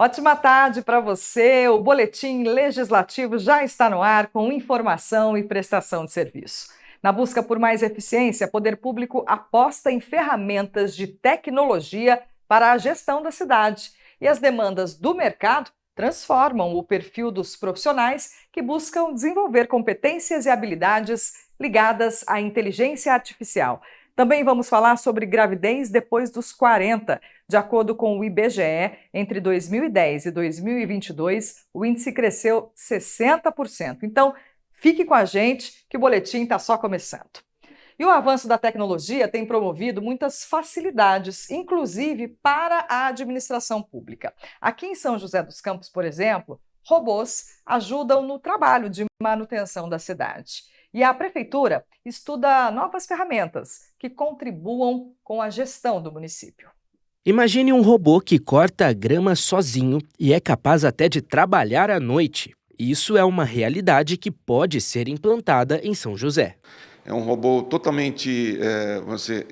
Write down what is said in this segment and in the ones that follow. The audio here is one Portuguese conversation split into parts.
Ótima tarde para você. O Boletim Legislativo já está no ar com informação e prestação de serviço. Na busca por mais eficiência, o poder público aposta em ferramentas de tecnologia para a gestão da cidade. E as demandas do mercado transformam o perfil dos profissionais que buscam desenvolver competências e habilidades ligadas à inteligência artificial. Também vamos falar sobre gravidez depois dos 40. De acordo com o IBGE, entre 2010 e 2022, o índice cresceu 60%. Então, fique com a gente que o boletim está só começando. E o avanço da tecnologia tem promovido muitas facilidades, inclusive para a administração pública. Aqui em São José dos Campos, por exemplo, robôs ajudam no trabalho de manutenção da cidade. E a Prefeitura estuda novas ferramentas que contribuam com a gestão do município. Imagine um robô que corta a grama sozinho e é capaz até de trabalhar à noite. Isso é uma realidade que pode ser implantada em São José. É um robô totalmente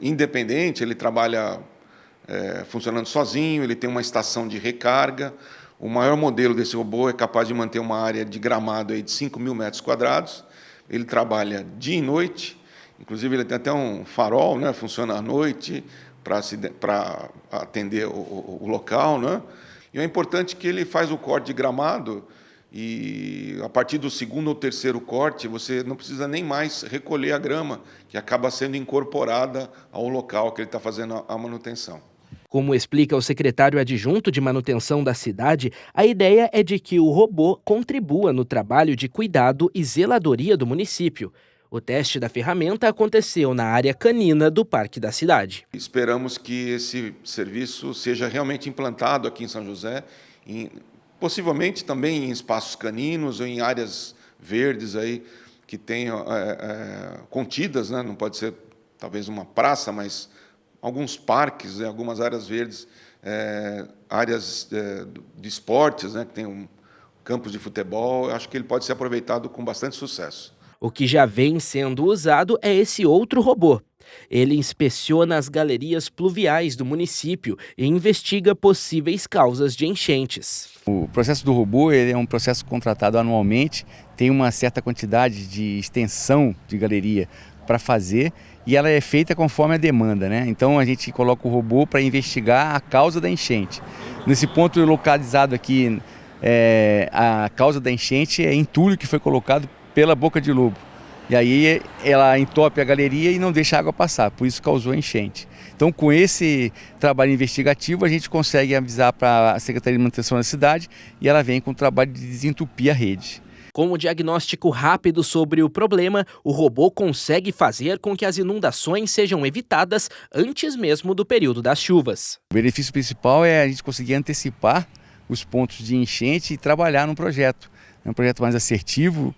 independente, ele trabalha funcionando sozinho, ele tem uma estação de recarga. O maior modelo desse robô é capaz de manter uma área de gramado aí de 5.000 metros quadrados. Ele trabalha dia e noite, inclusive ele tem até um farol, né? Funciona à noite para atender o local, né? E é importante que ele faz o corte de gramado e a partir do segundo ou terceiro corte você não precisa nem mais recolher a grama, que acaba sendo incorporada ao local que ele está fazendo a manutenção. Como explica o secretário adjunto de manutenção da cidade, a ideia é de que o robô contribua no trabalho de cuidado e zeladoria do município. O teste da ferramenta aconteceu na área canina do Parque da Cidade. Esperamos que esse serviço seja realmente implantado aqui em São José, possivelmente também em espaços caninos ou em áreas verdes aí que tenham contidas, né? Não pode ser talvez uma praça, mas alguns parques, algumas áreas verdes, áreas de esportes, né, que tem campos de futebol. Eu acho que ele pode ser aproveitado com bastante sucesso. O que já vem sendo usado é esse outro robô. Ele inspeciona as galerias pluviais do município e investiga possíveis causas de enchentes. O processo do robô é um processo contratado anualmente, tem uma certa quantidade de extensão de galeria para fazer e ela é feita conforme a demanda, né? Então a gente coloca o robô para investigar a causa da enchente. Nesse ponto localizado aqui, a causa da enchente é entulho que foi colocado pela boca de lobo. E aí ela entope a galeria e não deixa a água passar, por isso causou a enchente. Então com esse trabalho investigativo a gente consegue avisar para a Secretaria de Manutenção da cidade e ela vem com o trabalho de desentupir a rede. Com o diagnóstico rápido sobre o problema, o robô consegue fazer com que as inundações sejam evitadas antes mesmo do período das chuvas. O benefício principal é a gente conseguir antecipar os pontos de enchente e trabalhar no projeto. É um projeto mais assertivo,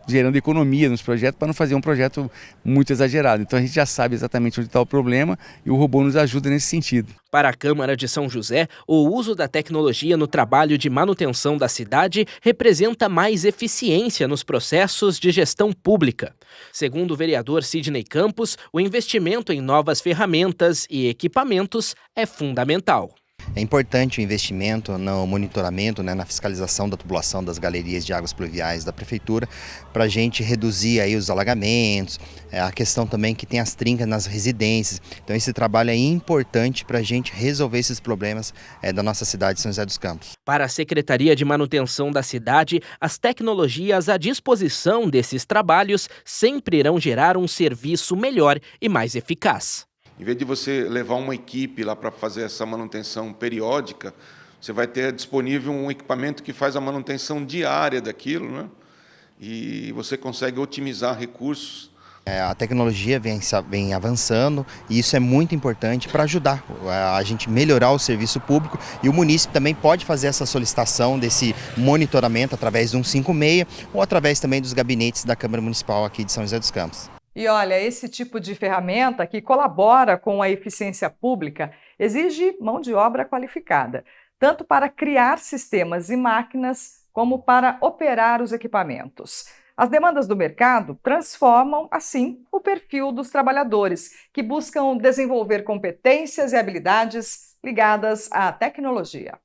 gerando economia nos projetos, para não fazer um projeto muito exagerado. Então a gente já sabe exatamente onde está o problema e o robô nos ajuda nesse sentido. Para a Câmara de São José, o uso da tecnologia no trabalho de manutenção da cidade representa mais eficiência nos processos de gestão pública. Segundo o vereador Sidney Campos, o investimento em novas ferramentas e equipamentos é fundamental. É importante o investimento no monitoramento, na fiscalização da tubulação das galerias de águas pluviais da Prefeitura, para a gente reduzir aí os alagamentos, a questão também que tem as trincas nas residências. Então esse trabalho é importante para a gente resolver esses problemas da nossa cidade de São José dos Campos. Para a Secretaria de Manutenção da cidade, as tecnologias à disposição desses trabalhos sempre irão gerar um serviço melhor e mais eficaz. Em vez de você levar uma equipe lá para fazer essa manutenção periódica, você vai ter disponível um equipamento que faz a manutenção diária daquilo, né? E você consegue otimizar recursos. A tecnologia vem avançando e isso é muito importante para ajudar a gente melhorar o serviço público, e o munícipe também pode fazer essa solicitação desse monitoramento através do 156 ou através também dos gabinetes da Câmara Municipal aqui de São José dos Campos. E olha, esse tipo de ferramenta que colabora com a eficiência pública exige mão de obra qualificada, tanto para criar sistemas e máquinas como para operar os equipamentos. As demandas do mercado transformam, assim, o perfil dos trabalhadores, que buscam desenvolver competências e habilidades ligadas à tecnologia.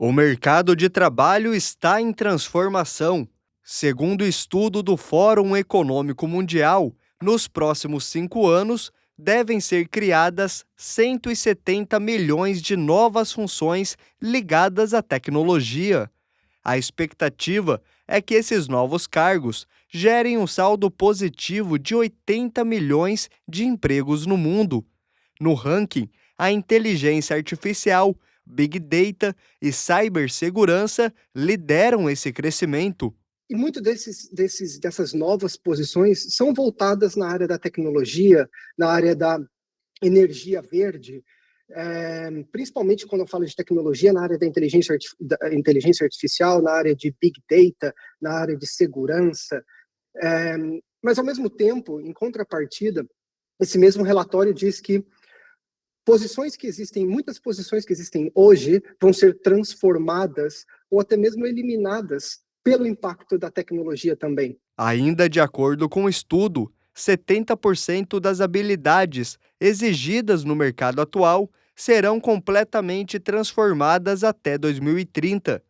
O mercado de trabalho está em transformação. Segundo estudo do Fórum Econômico Mundial, nos próximos 5 anos, devem ser criadas 170 milhões de novas funções ligadas à tecnologia. A expectativa é que esses novos cargos gerem um saldo positivo de 80 milhões de empregos no mundo. No ranking, a inteligência artificial, Big Data e cibersegurança lideram esse crescimento. E muito dessas novas posições são voltadas na área da tecnologia, na área da energia verde, principalmente quando eu falo de tecnologia, na área da inteligência artificial, na área de Big Data, na área de segurança. Mas, ao mesmo tempo, em contrapartida, esse mesmo relatório diz que muitas posições que existem hoje vão ser transformadas ou até mesmo eliminadas pelo impacto da tecnologia também. Ainda de acordo com o estudo, 70% das habilidades exigidas no mercado atual serão completamente transformadas até 2030.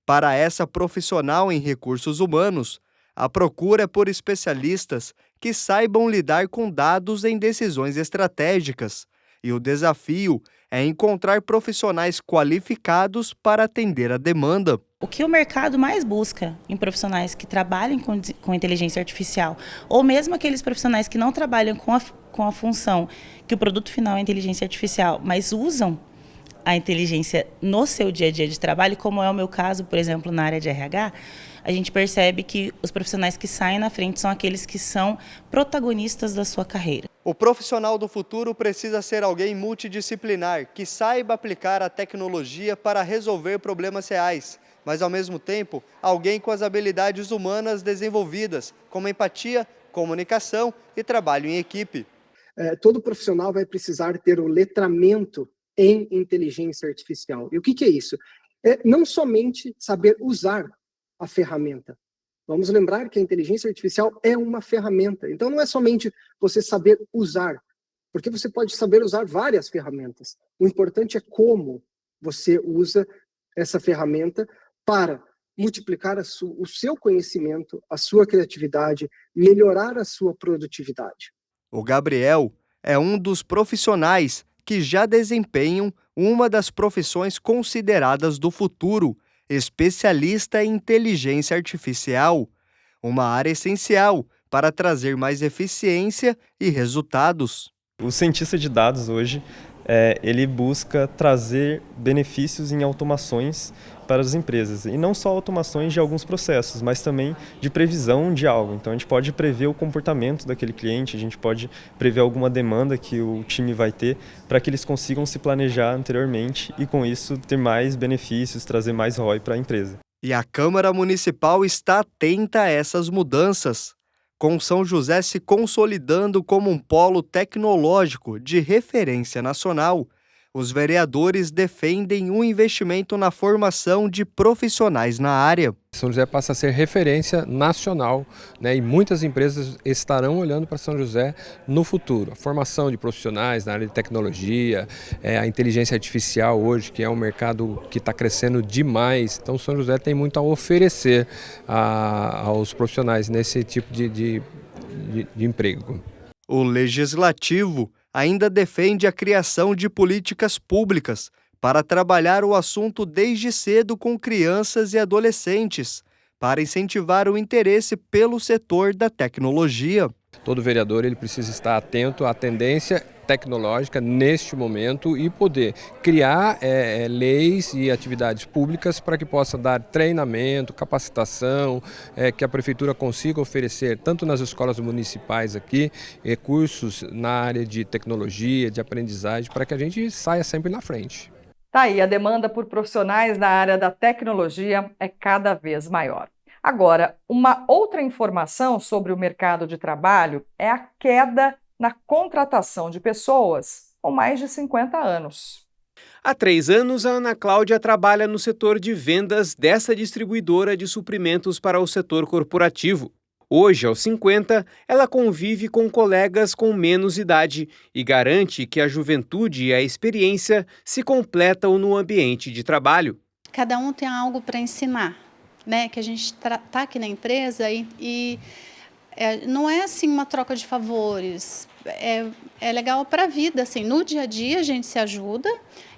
Para essa profissional em recursos humanos, a procura é por especialistas que saibam lidar com dados em decisões estratégicas, e o desafio é encontrar profissionais qualificados para atender a demanda. O que o mercado mais busca em profissionais que trabalhem com inteligência artificial, ou mesmo aqueles profissionais que não trabalham com a função que o produto final é inteligência artificial, mas usam a inteligência no seu dia a dia de trabalho, como é o meu caso, por exemplo, na área de RH, a gente percebe que os profissionais que saem na frente são aqueles que são protagonistas da sua carreira. O profissional do futuro precisa ser alguém multidisciplinar, que saiba aplicar a tecnologia para resolver problemas reais, mas ao mesmo tempo, alguém com as habilidades humanas desenvolvidas, como empatia, comunicação e trabalho em equipe. Todo profissional vai precisar ter o letramento em inteligência artificial. E o que é isso? Não somente saber usar a ferramenta. Vamos lembrar que a inteligência artificial é uma ferramenta. Então, não é somente você saber usar, porque você pode saber usar várias ferramentas. O importante é como você usa essa ferramenta para multiplicar o seu conhecimento, a sua criatividade, melhorar a sua produtividade. O Gabriel é um dos profissionais que já desempenham uma das profissões consideradas do futuro, especialista em inteligência artificial, uma área essencial para trazer mais eficiência e resultados. O cientista de dados hoje, ele busca trazer benefícios em automações para as empresas. E não só automações de alguns processos, mas também de previsão de algo. Então a gente pode prever o comportamento daquele cliente, a gente pode prever alguma demanda que o time vai ter para que eles consigam se planejar anteriormente e com isso ter mais benefícios, trazer mais ROI para a empresa. E a Câmara Municipal está atenta a essas mudanças, com São José se consolidando como um polo tecnológico de referência nacional. Os vereadores defendem um investimento na formação de profissionais na área. São José passa a ser referência nacional, né, e muitas empresas estarão olhando para São José no futuro. A formação de profissionais na área de tecnologia, a inteligência artificial hoje, que é um mercado que está crescendo demais. Então São José tem muito a oferecer aos profissionais nesse tipo de emprego. O Legislativo ainda defende a criação de políticas públicas para trabalhar o assunto desde cedo com crianças e adolescentes, para incentivar o interesse pelo setor da tecnologia. Todo vereador ele precisa estar atento à tendência tecnológica neste momento e poder criar leis e atividades públicas para que possa dar treinamento, capacitação, que a prefeitura consiga oferecer tanto nas escolas municipais aqui, cursos na área de tecnologia, de aprendizagem, para que a gente saia sempre na frente. Tá aí, a demanda por profissionais na área da tecnologia é cada vez maior. Agora, uma outra informação sobre o mercado de trabalho é a queda na contratação de pessoas com mais de 50 anos. Há 3 anos, a Ana Cláudia trabalha no setor de vendas dessa distribuidora de suprimentos para o setor corporativo. Hoje, aos 50, ela convive com colegas com menos idade e garante que a juventude e a experiência se completam no ambiente de trabalho. cada um tem algo para ensinar, né? Que a gente está aqui na empresa e não é assim uma troca de favores, é legal para a vida, assim, no dia a dia a gente se ajuda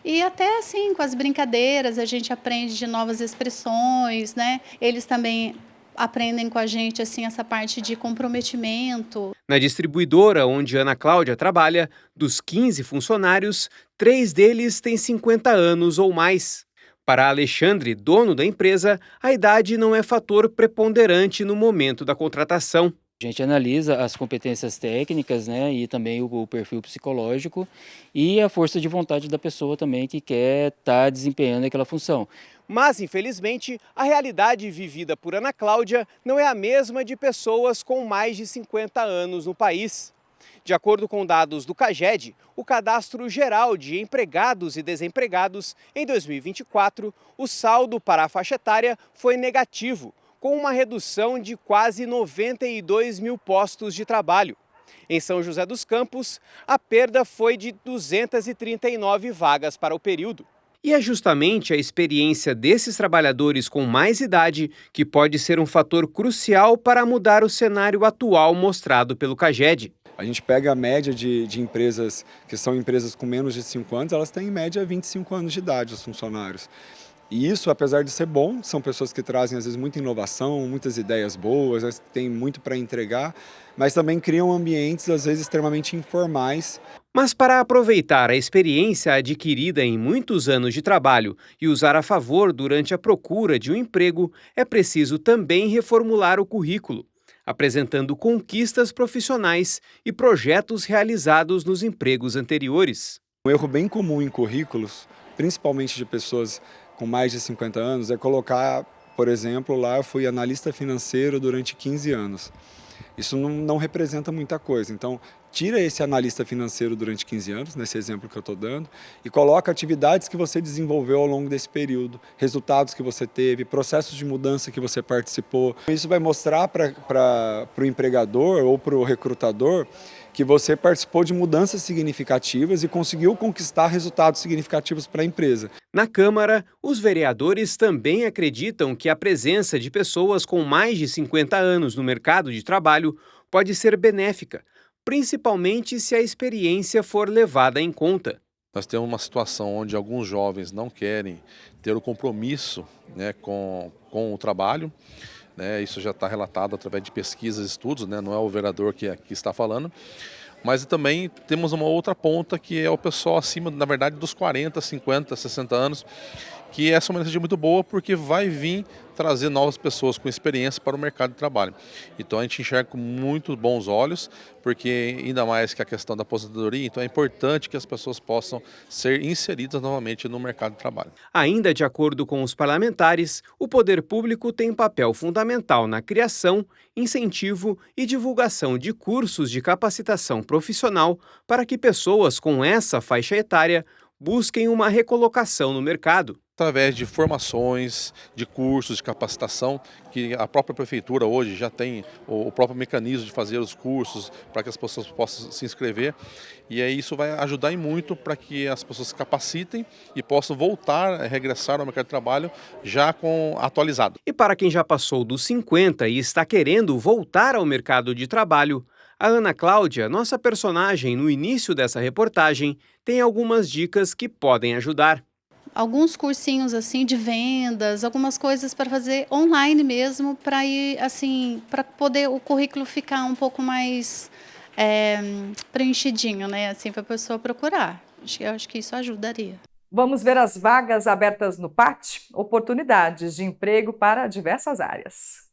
e até assim com as brincadeiras a gente aprende de novas expressões, né? Eles também aprendem com a gente assim essa parte de comprometimento. Na distribuidora onde Ana Cláudia trabalha, dos 15 funcionários, 3 deles têm 50 anos ou mais. Para Alexandre, dono da empresa, a idade não é fator preponderante no momento da contratação. A gente analisa as competências técnicas, né, e também o perfil psicológico e a força de vontade da pessoa também que quer estar desempenhando aquela função. Mas, infelizmente, a realidade vivida por Ana Cláudia não é a mesma de pessoas com mais de 50 anos no país. De acordo com dados do CAGED, o Cadastro Geral de Empregados e Desempregados, em 2024, o saldo para a faixa etária foi negativo, com uma redução de quase 92 mil postos de trabalho. Em São José dos Campos, a perda foi de 239 vagas para o período. E é justamente a experiência desses trabalhadores com mais idade que pode ser um fator crucial para mudar o cenário atual mostrado pelo CAGED. A gente pega a média de empresas que são empresas com menos de 5 anos, elas têm em média 25 anos de idade, os funcionários. E isso, apesar de ser bom, são pessoas que trazem às vezes muita inovação, muitas ideias boas, têm muito para entregar, mas também criam ambientes às vezes extremamente informais. Mas para aproveitar a experiência adquirida em muitos anos de trabalho e usar a favor durante a procura de um emprego, é preciso também reformular o currículo, apresentando conquistas profissionais e projetos realizados nos empregos anteriores. Um erro bem comum em currículos, principalmente de pessoas com mais de 50 anos, é colocar, por exemplo, lá eu fui analista financeiro durante 15 anos. Isso não representa muita coisa, então tira esse analista financeiro durante 15 anos, nesse exemplo que eu estou dando, e coloca atividades que você desenvolveu ao longo desse período, resultados que você teve, processos de mudança que você participou. Isso vai mostrar para o empregador ou para o recrutador que você participou de mudanças significativas e conseguiu conquistar resultados significativos para a empresa. Na Câmara, os vereadores também acreditam que a presença de pessoas com mais de 50 anos no mercado de trabalho pode ser benéfica, principalmente se a experiência for levada em conta. Nós temos uma situação onde alguns jovens não querem ter o compromisso, né, com o trabalho. Isso já está relatado através de pesquisas e estudos, né? Não é o vereador que está falando. Mas também temos uma outra ponta que é o pessoal acima, na verdade, dos 40, 50, 60 anos, que essa é uma mensagem muito boa porque vai vir trazer novas pessoas com experiência para o mercado de trabalho. Então a gente enxerga com muito bons olhos, porque ainda mais que a questão da aposentadoria, então é importante que as pessoas possam ser inseridas novamente no mercado de trabalho. Ainda de acordo com os parlamentares, o poder público tem papel fundamental na criação, incentivo e divulgação de cursos de capacitação profissional para que pessoas com essa faixa etária busquem uma recolocação no mercado. Através de formações, de cursos de capacitação, que a própria prefeitura hoje já tem o próprio mecanismo de fazer os cursos para que as pessoas possam se inscrever. E aí isso vai ajudar muito para que as pessoas se capacitem e possam voltar, regressar ao mercado de trabalho já atualizado. E para quem já passou dos 50 e está querendo voltar ao mercado de trabalho, a Ana Cláudia, nossa personagem no início dessa reportagem, tem algumas dicas que podem ajudar. Alguns cursinhos assim de vendas, algumas coisas para fazer online mesmo, para ir assim, para poder o currículo ficar um pouco mais preenchidinho, né? Assim, para a pessoa procurar. Eu acho que isso ajudaria. Vamos ver as vagas abertas no PAT? Oportunidades de emprego para diversas áreas.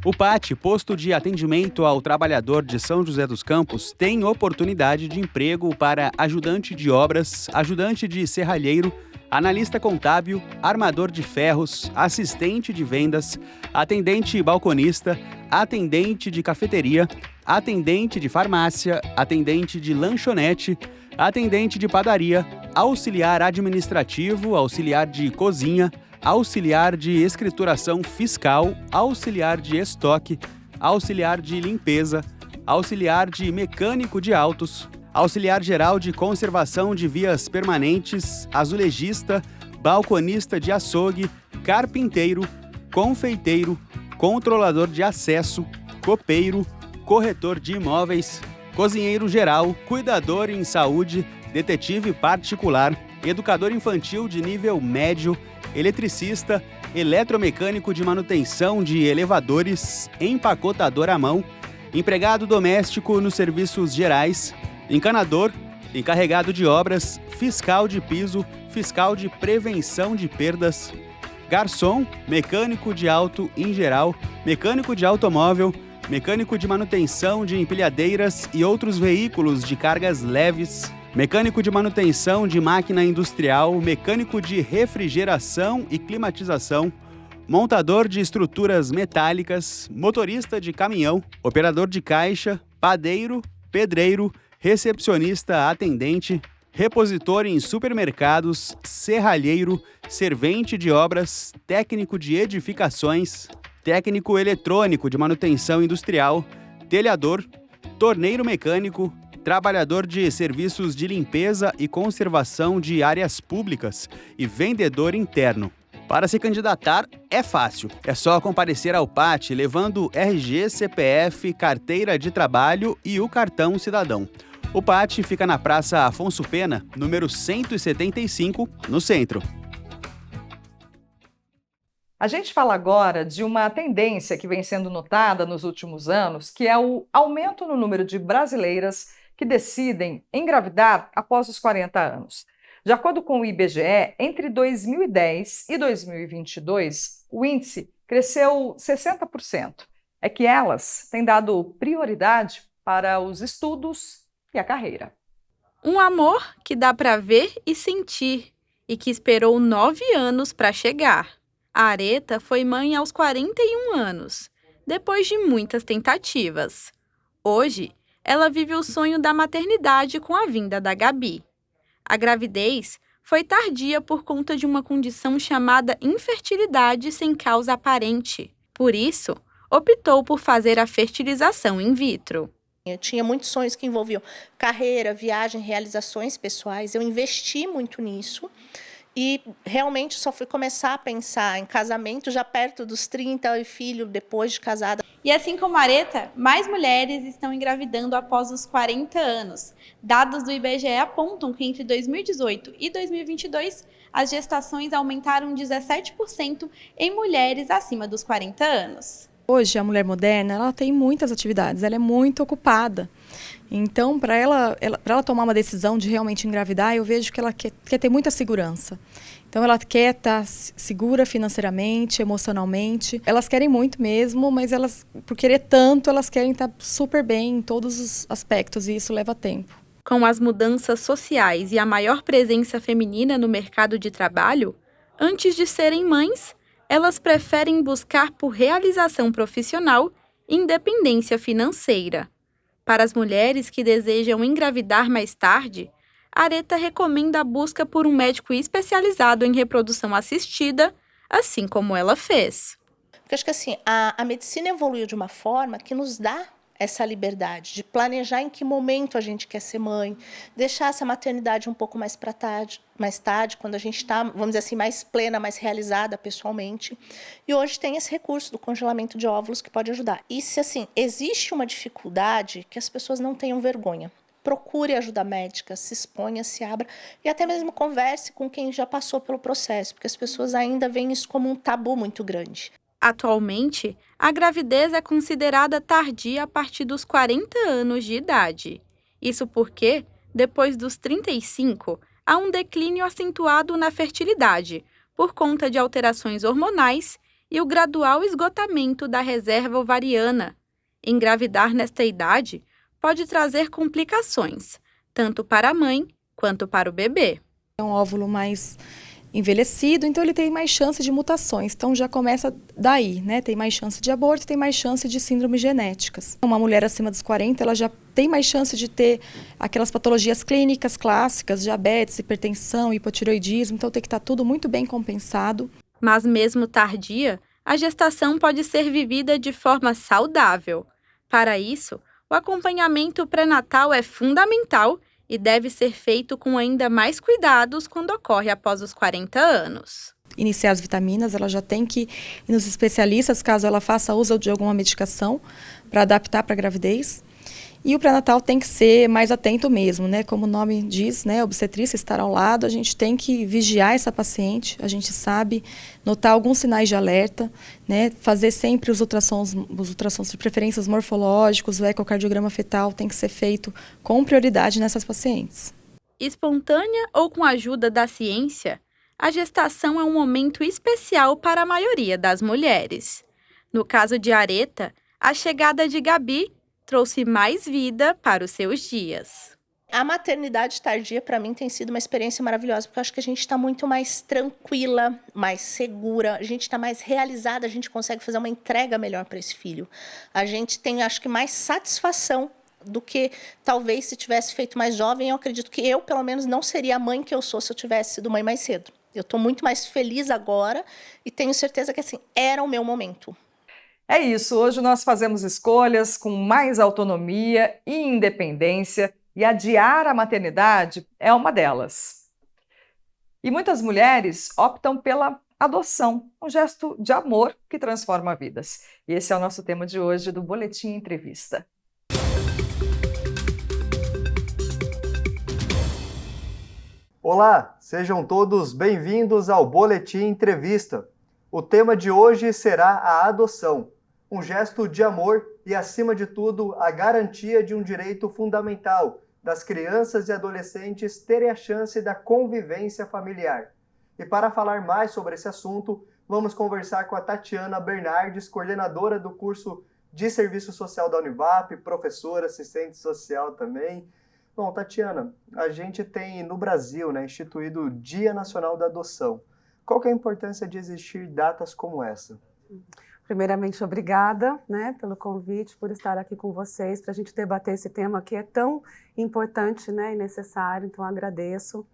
O PAT, Posto de Atendimento ao Trabalhador de São José dos Campos, tem oportunidade de emprego para ajudante de obras, ajudante de serralheiro, analista contábil, armador de ferros, assistente de vendas, atendente balconista, atendente de cafeteria, atendente de farmácia, atendente de lanchonete, atendente de padaria, auxiliar administrativo, auxiliar de cozinha, auxiliar de escrituração fiscal, auxiliar de estoque, auxiliar de limpeza, auxiliar de mecânico de autos, auxiliar geral de conservação de vias permanentes, azulejista, balconista de açougue, carpinteiro, confeiteiro, controlador de acesso, copeiro, corretor de imóveis, cozinheiro geral, cuidador em saúde, detetive particular, educador infantil de nível médio, eletricista, eletromecânico de manutenção de elevadores, empacotador à mão, empregado doméstico nos serviços gerais, encanador, encarregado de obras, fiscal de piso, fiscal de prevenção de perdas, garçom, mecânico de auto em geral, mecânico de automóvel, mecânico de manutenção de empilhadeiras e outros veículos de cargas leves, mecânico de manutenção de máquina industrial, mecânico de refrigeração e climatização, montador de estruturas metálicas, motorista de caminhão, operador de caixa, padeiro, pedreiro, recepcionista atendente, repositor em supermercados, serralheiro, servente de obras, técnico de edificações, técnico eletrônico de manutenção industrial, telhador, torneiro mecânico, trabalhador de serviços de limpeza e conservação de áreas públicas e vendedor interno. Para se candidatar é fácil, é só comparecer ao PAT levando RG, CPF, carteira de trabalho e o cartão cidadão. O PAT fica na Praça Afonso Pena, número 175, no centro. A gente fala agora de uma tendência que vem sendo notada nos últimos anos, que é o aumento no número de brasileiras que decidem engravidar após os 40 anos. De acordo com o IBGE, entre 2010 e 2022, o índice cresceu 60%. É que elas têm dado prioridade para os estudos e a carreira. Um amor que dá para ver e sentir e que esperou 9 anos para chegar. A Areta foi mãe aos 41 anos, depois de muitas tentativas. Hoje, ela vive o sonho da maternidade com a vinda da Gabi. A gravidez foi tardia por conta de uma condição chamada infertilidade sem causa aparente. Por isso, optou por fazer a fertilização in vitro. Eu tinha muitos sonhos que envolviam carreira, viagem, realizações pessoais. Eu investi muito nisso e realmente só fui começar a pensar em casamento já perto dos 30 e filho depois de casada. E assim como a Areta, mais mulheres estão engravidando após os 40 anos. Dados do IBGE apontam que entre 2018 e 2022, as gestações aumentaram 17% em mulheres acima dos 40 anos. Hoje, a mulher moderna, ela tem muitas atividades, ela é muito ocupada. Então, para ela tomar uma decisão de realmente engravidar, eu vejo que ela quer ter muita segurança. Então, ela quer estar segura financeiramente, emocionalmente. Elas querem muito mesmo, mas elas, por querer tanto, elas querem estar super bem em todos os aspectos, e isso leva tempo. Com as mudanças sociais e a maior presença feminina no mercado de trabalho, antes de serem mães, elas preferem buscar por realização profissional e independência financeira. Para as mulheres que desejam engravidar mais tarde, a Areta recomenda a busca por um médico especializado em reprodução assistida, assim como ela fez. Porque acho que assim, a medicina evoluiu de uma forma que nos dá essa liberdade de planejar em que momento a gente quer ser mãe, deixar essa maternidade um pouco mais tarde, quando a gente está, vamos dizer assim, mais plena, mais realizada pessoalmente. E hoje tem esse recurso do congelamento de óvulos que pode ajudar. E se assim, existe uma dificuldade, que as pessoas não tenham vergonha. Procure ajuda médica, se exponha, se abra e até mesmo converse com quem já passou pelo processo, porque as pessoas ainda veem isso como um tabu muito grande. Atualmente, a gravidez é considerada tardia a partir dos 40 anos de idade. Isso porque, depois dos 35, há um declínio acentuado na fertilidade, por conta de alterações hormonais e o gradual esgotamento da reserva ovariana. Engravidar nesta idade pode trazer complicações, tanto para a mãe quanto para o bebê. É um óvulo mais envelhecido, então ele tem mais chance de mutações. Então já começa daí, né? Tem mais chance de aborto, tem mais chance de síndromes genéticas. Uma mulher acima dos 40, ela já tem mais chance de ter aquelas patologias clínicas clássicas, diabetes, hipertensão, hipotireoidismo, então tem que estar tudo muito bem compensado. Mas mesmo tardia, a gestação pode ser vivida de forma saudável. Para isso, o acompanhamento pré-natal é fundamental e deve ser feito com ainda mais cuidados quando ocorre após os 40 anos. Iniciar as vitaminas, ela já tem que ir nos especialistas caso ela faça uso de alguma medicação para adaptar para a gravidez. E o pré-natal tem que ser mais atento mesmo, né? Como o nome diz, né? A obstetrícia estar ao lado, a gente tem que vigiar essa paciente, a gente sabe notar alguns sinais de alerta, né? Fazer sempre os ultrassons de preferências morfológicos, o ecocardiograma fetal tem que ser feito com prioridade nessas pacientes. Espontânea ou com a ajuda da ciência, a gestação é um momento especial para a maioria das mulheres. No caso de Areta, a chegada de Gabi trouxe mais vida para os seus dias. A maternidade tardia, para mim, tem sido uma experiência maravilhosa, porque eu acho que a gente está muito mais tranquila, mais segura, a gente está mais realizada, a gente consegue fazer uma entrega melhor para esse filho. A gente tem, acho que, mais satisfação do que, talvez, se tivesse feito mais jovem. Eu acredito que eu, pelo menos, não seria a mãe que eu sou se eu tivesse sido mãe mais cedo. Eu estou muito mais feliz agora e tenho certeza que, assim, era o meu momento. É isso, hoje nós fazemos escolhas com mais autonomia e independência e adiar a maternidade é uma delas. E muitas mulheres optam pela adoção, um gesto de amor que transforma vidas. E esse é o nosso tema de hoje do Boletim Entrevista. Olá, sejam todos bem-vindos ao Boletim Entrevista. O tema de hoje será a adoção. Um gesto de amor e, acima de tudo, a garantia de um direito fundamental das crianças e adolescentes terem a chance da convivência familiar. E para falar mais sobre esse assunto, vamos conversar com a Tatiana Bernardes, coordenadora do curso de Serviço Social da Univap, professora, assistente social também. Bom, Tatiana, a gente tem no Brasil, né, instituído o Dia Nacional da Adoção. Qual que é a importância de existir datas como essa? Primeiramente, obrigada, né, pelo convite, por estar aqui com vocês, para a gente debater esse tema que é tão importante, né, e necessário, então agradeço.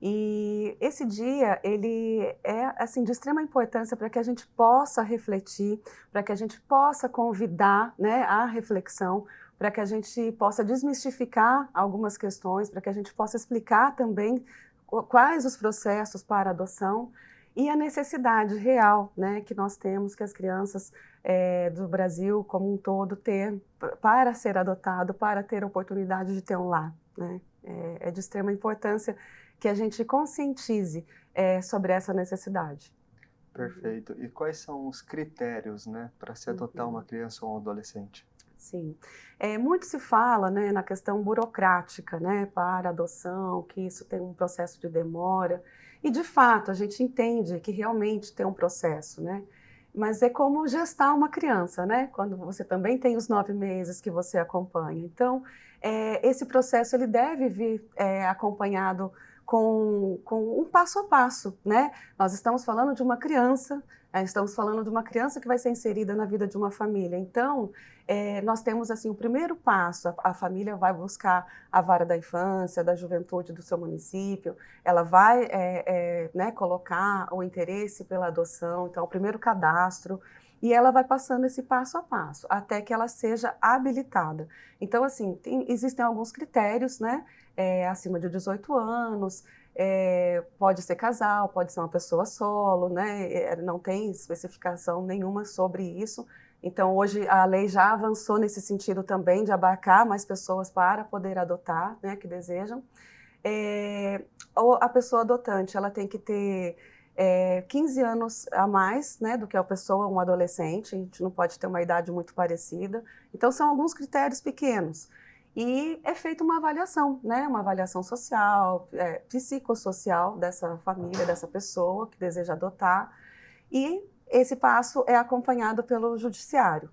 E esse dia, ele é assim, de extrema importância para que a gente possa refletir, para que a gente possa convidar, né, à reflexão, para que a gente possa desmistificar algumas questões, para que a gente possa explicar também quais os processos para adoção, e a necessidade real, né, que nós temos, que as crianças do Brasil como um todo ter para ser adotado, para ter a oportunidade de ter um lar, né? É de extrema importância que a gente conscientize sobre essa necessidade. Perfeito. E quais são os critérios, né, para se adotar uma criança ou um adolescente? Sim. Muito se fala, né, na questão burocrática, né, para adoção, que isso tem um processo de demora. E, de fato, a gente entende que realmente tem um processo, né? Mas é como gestar uma criança, né? Quando você também tem os 9 meses que você acompanha. Então, esse processo ele deve vir acompanhado com um passo a passo, né? Nós estamos falando de uma criança, estamos falando de uma criança que vai ser inserida na vida de uma família. Então, nós temos assim o primeiro passo, a família vai buscar a vara da infância, da juventude do seu município, ela vai né, colocar o interesse pela adoção, então o primeiro cadastro, e ela vai passando esse passo a passo, até que ela seja habilitada. Então, assim, existem alguns critérios, né, acima de 18 anos, pode ser casal, pode ser uma pessoa solo, né, não tem especificação nenhuma sobre isso. Então, hoje a lei já avançou nesse sentido também, de abarcar mais pessoas para poder adotar, né, que desejam. A pessoa adotante, ela tem que ter 15 anos a mais, né, do que a pessoa, um adolescente, a gente não pode ter uma idade muito parecida. Então, são alguns critérios pequenos. E é feita uma avaliação, né, uma avaliação social, psicossocial dessa família, dessa pessoa que deseja adotar. E esse passo é acompanhado pelo judiciário,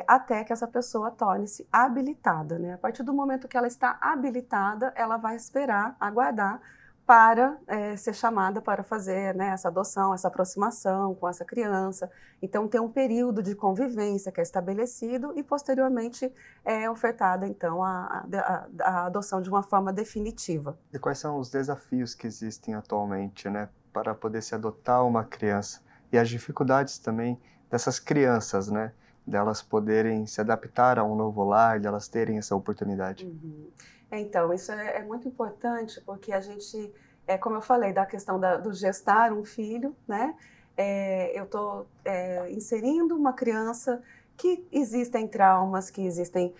até que essa pessoa torne-se habilitada, né? A partir do momento que ela está habilitada, ela vai esperar, aguardar para ser chamada para fazer, né, essa adoção, essa aproximação com essa criança. Então, tem um período de convivência que é estabelecido e, posteriormente, é ofertada, então, a adoção de uma forma definitiva. E quais são os desafios que existem atualmente, né, para poder se adotar uma criança? E as dificuldades também dessas crianças, né, delas poderem se adaptar a um novo lar, delas terem essa oportunidade. Então, isso é muito importante, porque a gente, como eu falei, da questão do gestar um filho, né? Eu estou inserindo uma criança que existem traumas, que existem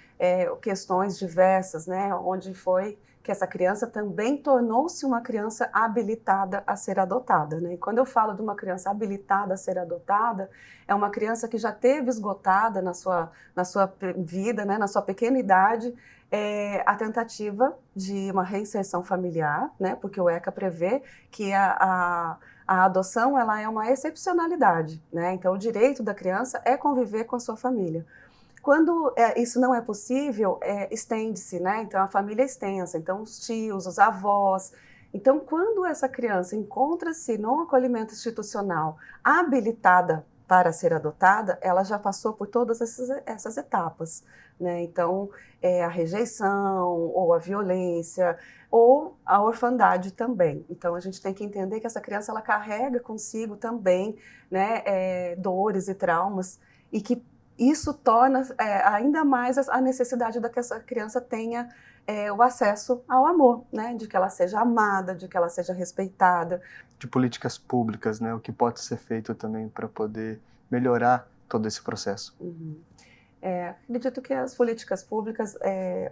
questões diversas, né? Onde foi que essa criança também tornou-se uma criança habilitada a ser adotada, né? E quando eu falo de uma criança habilitada a ser adotada, é uma criança que já teve esgotada na sua vida, né? Na sua pequena idade, a tentativa de uma reinserção familiar, né? Porque o ECA prevê que a adoção ela é uma excepcionalidade, né? Então o direito da criança é conviver com a sua família. Quando isso não é possível, estende-se, né? Então a família é extensa, então os tios, os avós. Então quando essa criança encontra-se num acolhimento institucional habilitada para ser adotada, ela já passou por todas essas etapas, né? Então a rejeição, ou a violência, ou a orfandade também. Então a gente tem que entender que essa criança ela carrega consigo também, né, dores e traumas, e que isso torna ainda mais a necessidade de que essa criança tenha o acesso ao amor, né? De que ela seja amada, de que ela seja respeitada. De políticas públicas, né? O que pode ser feito também para poder melhorar todo esse processo. Acredito que as políticas públicas,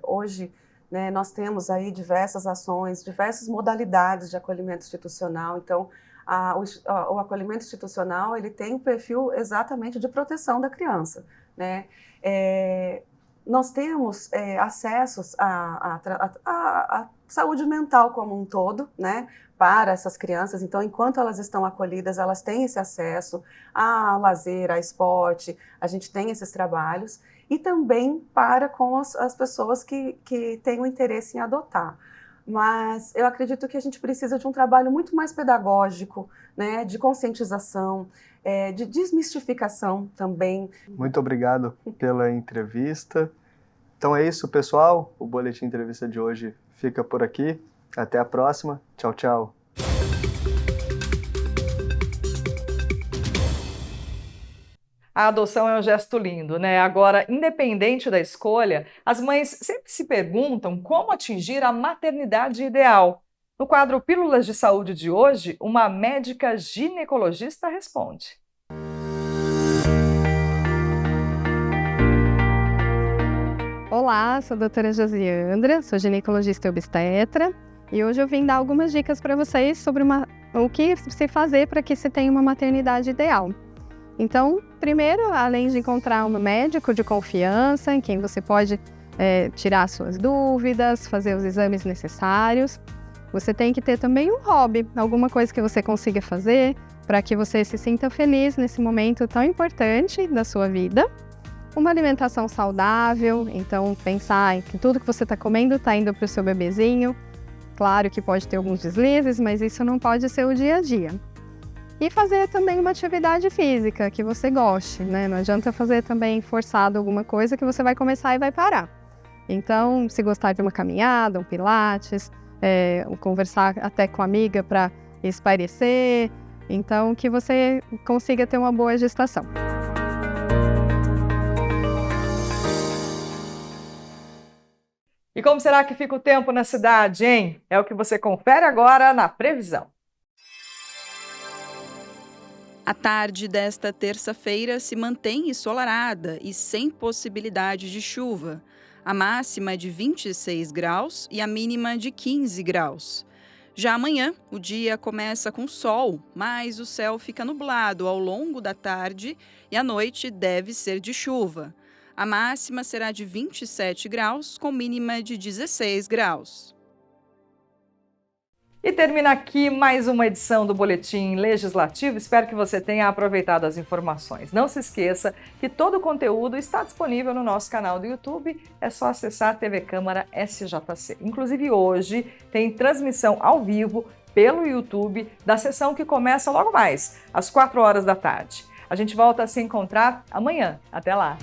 hoje, né, nós temos aí diversas ações, diversas modalidades de acolhimento institucional. Então, o acolhimento institucional ele tem um perfil exatamente de proteção da criança, né? Nós temos acessos à saúde mental como um todo, né, para essas crianças. Então, enquanto elas estão acolhidas, elas têm esse acesso a lazer, a esporte, a gente tem esses trabalhos, e também para com as pessoas que têm o interesse em adotar. Mas eu acredito que a gente precisa de um trabalho muito mais pedagógico, né, de conscientização, de desmistificação também. Muito obrigado pela entrevista. Então é isso, pessoal. O Boletim Entrevista de hoje fica por aqui. Até a próxima. Tchau, tchau. A adoção é um gesto lindo, né? Agora, independente da escolha, as mães sempre se perguntam como atingir a maternidade ideal. No quadro Pílulas de Saúde de hoje, uma médica ginecologista responde. Olá, sou a doutora Josiandra, sou ginecologista e obstetra, e hoje eu vim dar algumas dicas para vocês sobre o que se fazer para que se tenha uma maternidade ideal. Então, primeiro, além de encontrar um médico de confiança, em quem você pode tirar suas dúvidas, fazer os exames necessários, você tem que ter também um hobby, alguma coisa que você consiga fazer para que você se sinta feliz nesse momento tão importante da sua vida. Uma alimentação saudável, então pensar em que tudo que você está comendo está indo para o seu bebezinho. Claro que pode ter alguns deslizes, mas isso não pode ser o dia a dia. E fazer também uma atividade física que você goste, né? Não adianta fazer também forçado alguma coisa que você vai começar e vai parar. Então, se gostar de uma caminhada, um pilates, conversar até com a amiga para espairecer, então que você consiga ter uma boa gestação. E como será que fica o tempo na cidade, hein? É o que você confere agora na previsão. A tarde desta terça-feira se mantém ensolarada e sem possibilidade de chuva. A máxima é de 26 graus e a mínima de 15 graus. Já amanhã, o dia começa com sol, mas o céu fica nublado ao longo da tarde e a noite deve ser de chuva. A máxima será de 27 graus, com mínima de 16 graus. E termina aqui mais uma edição do Boletim Legislativo. Espero que você tenha aproveitado as informações. Não se esqueça que todo o conteúdo está disponível no nosso canal do YouTube. É só acessar a TV Câmara SJC. Inclusive hoje tem transmissão ao vivo pelo YouTube da sessão que começa logo mais, às 4 horas da tarde. A gente volta a se encontrar amanhã. Até lá!